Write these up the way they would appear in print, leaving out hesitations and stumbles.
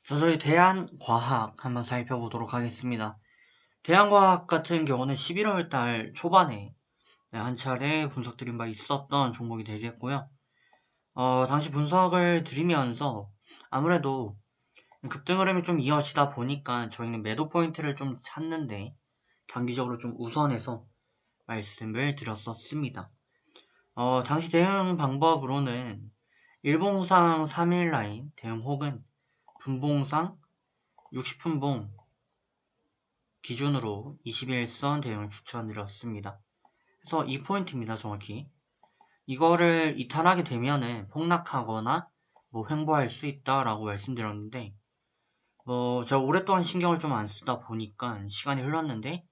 자, 저희 대한과학 한번 살펴보도록 하겠습니다. 대한과학 같은 경우는 11월 달 초반에 한 차례 분석드린 바 있었던 종목이 되겠고요. 당시 분석을 드리면서 아무래도 급등 흐름이 좀 이어지다 보니까 저희는 매도 포인트를 좀 찾는데 단기적으로 좀 우선해서 말씀을 드렸었습니다. 당시 대응 방법으로는 일봉상 3일 라인 대응 혹은 분봉상 60분봉 기준으로 21선 대응을 추천드렸습니다. 그래서 이 포인트입니다, 정확히. 이거를 이탈하게 되면은 폭락하거나 횡보할 수 있다라고 말씀드렸는데, 제가 오랫동안 신경을 좀 안 쓰다 보니까 시간이 흘렀는데,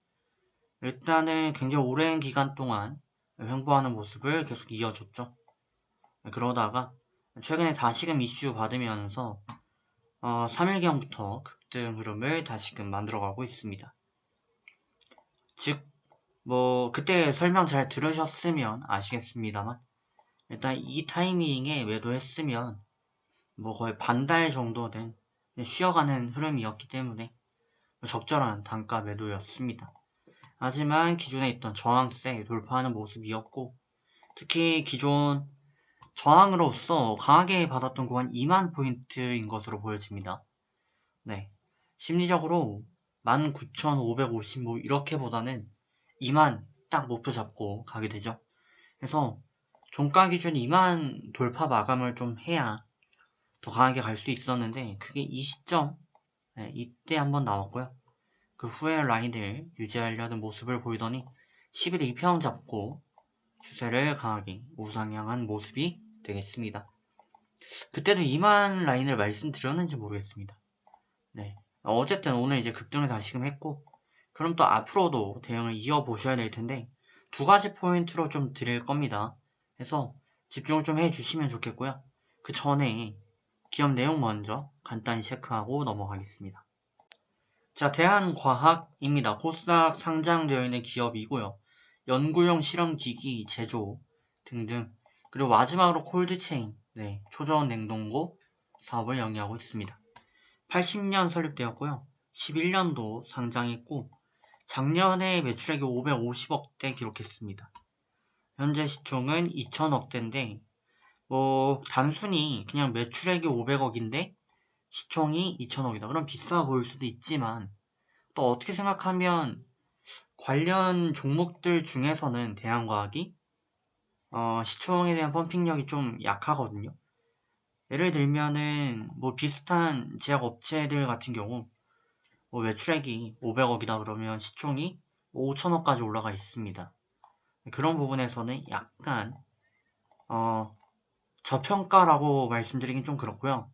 일단은 굉장히 오랜 기간 동안 횡보하는 모습을 계속 이어줬죠. 그러다가 최근에 다시금 이슈 받으면서 3일경부터 급등 흐름을 다시금 만들어가고 있습니다. 즉, 그때 설명 잘 들으셨으면 아시겠습니다만, 일단 이 타이밍에 매도했으면, 거의 반달 정도 된 쉬어가는 흐름이었기 때문에 적절한 단가 매도였습니다. 하지만 기존에 있던 저항세 돌파하는 모습이었고, 특히 기존 저항으로서 강하게 받았던 구간 2만 포인트인 것으로 보여집니다. 네. 심리적으로 19,550 이렇게보다는 2만 딱 목표 잡고 가게 되죠. 그래서 종가 기준 2만 돌파 마감을 좀 해야 더 강하게 갈 수 있었는데 그게 이 시점 이때 한번 나왔고요. 그 후에 라인을 유지하려는 모습을 보이더니 10일에 2평 잡고 추세를 강하게 우상향한 모습이 되겠습니다. 그때도 2만 라인을 말씀드렸는지 모르겠습니다. 네. 어쨌든 오늘 이제 급등을 다시금 했고 그럼 또 앞으로도 대응을 이어보셔야 될 텐데 두 가지 포인트로 좀 드릴 겁니다. 그래서 집중을 좀 해주시면 좋겠고요. 그 전에 기업 내용 먼저 간단히 체크하고 넘어가겠습니다. 자, 대한과학입니다. 코스닥 상장되어 있는 기업이고요. 연구용 실험기기 제조 등등 그리고 마지막으로 콜드체인, 초저온 냉동고 사업을 영위하고 있습니다. 80년 설립되었고요. 11년도 상장했고 작년에 매출액이 550억대 기록했습니다. 현재 시총은 2천억대인데 단순히 그냥 매출액이 500억인데 시총이 2천억이다. 그럼 비싸 보일 수도 있지만 또 어떻게 생각하면 관련 종목들 중에서는 대한과학이 시총에 대한 펌핑력이 좀 약하거든요. 예를 들면은 비슷한 제약업체들 같은 경우 매출액이 500억이다 그러면 시총이 5천억까지 올라가 있습니다. 그런 부분에서는 약간 저평가라고 말씀드리긴 좀 그렇고요.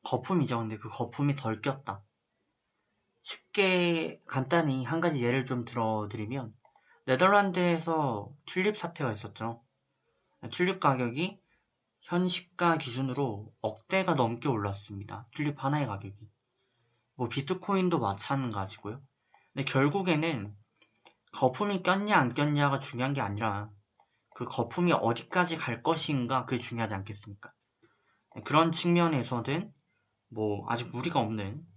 거품이죠. 근데 그 거품이 덜 꼈다. 쉽게 간단히 한 가지 예를 좀 들어드리면 네덜란드에서 튤립 사태가 있었죠. 튤립 가격이 현 시가 기준으로 억대가 넘게 올랐습니다. 튤립 하나의 가격이. 비트코인도 마찬가지고요. 근데 결국에는 거품이 꼈냐 안 꼈냐가 중요한 게 아니라 그 거품이 어디까지 갈 것인가 그게 중요하지 않겠습니까? 그런 측면에서는 아직 무리가 없는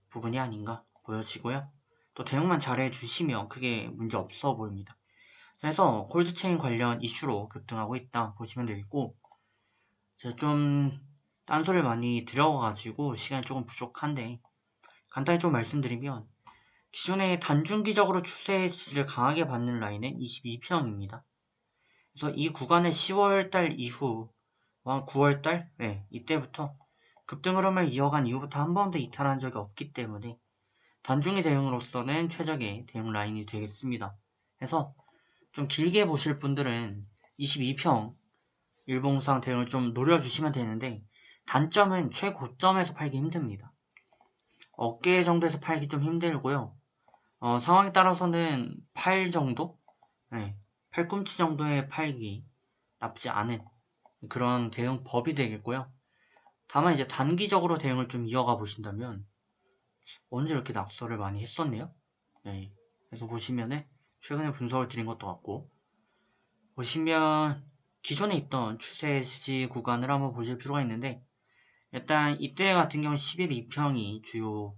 부분이 아닌가 보여지고요. 또 대응만 잘해 주시면 크게 문제 없어 보입니다. 그래서 콜드체인 관련 이슈로 급등하고 있다 보시면 되겠고 제가 좀 딴소리를 많이 드려가지고 시간이 조금 부족한데 간단히 좀 말씀드리면 기존에 단중기적으로 추세 지지를 강하게 받는 라인은 22평입니다. 그래서 이 구간의 10월달 이후 9월달 이때부터 급등 흐름을 이어간 이후부터 한 번도 이탈한 적이 없기 때문에 단중기 대응으로서는 최적의 대응 라인이 되겠습니다. 그래서 좀 길게 보실 분들은 22평 일봉상 대응을 좀 노려주시면 되는데 단점은 최고점에서 팔기 힘듭니다. 어깨 정도에서 팔기 좀 힘들고요. 상황에 따라서는 8 정도? 팔꿈치 정도의 팔기 나쁘지 않은 그런 대응법이 되겠고요. 다만 이제 단기적으로 대응을 좀 이어가 보신다면 언제 이렇게 낙서를 많이 했었네요. 그래서 보시면은 최근에 분석을 드린 것도 같고 보시면 기존에 있던 추세 지지 구간을 한번 보실 필요가 있는데 일단 이때 같은 경우 11.2평이 주요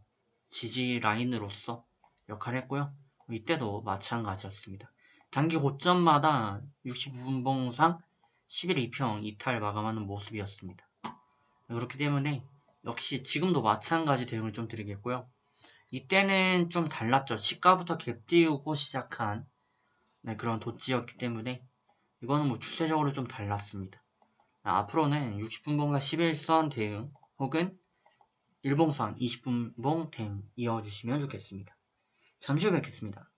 지지 라인으로서 역할을 했고요. 이때도 마찬가지였습니다. 단기 고점마다 60분봉상 11.2평 이탈 마감하는 모습이었습니다. 그렇기 때문에 역시 지금도 마찬가지 대응을 좀 드리겠고요. 이때는 좀 달랐죠. 시가부터 갭 띄우고 시작한 그런 도치였기 때문에 이거는 뭐 추세적으로 좀 달랐습니다. 앞으로는 60분봉과 11선 대응 혹은 일봉선 20분봉 대응 이어주시면 좋겠습니다. 잠시 후 뵙겠습니다.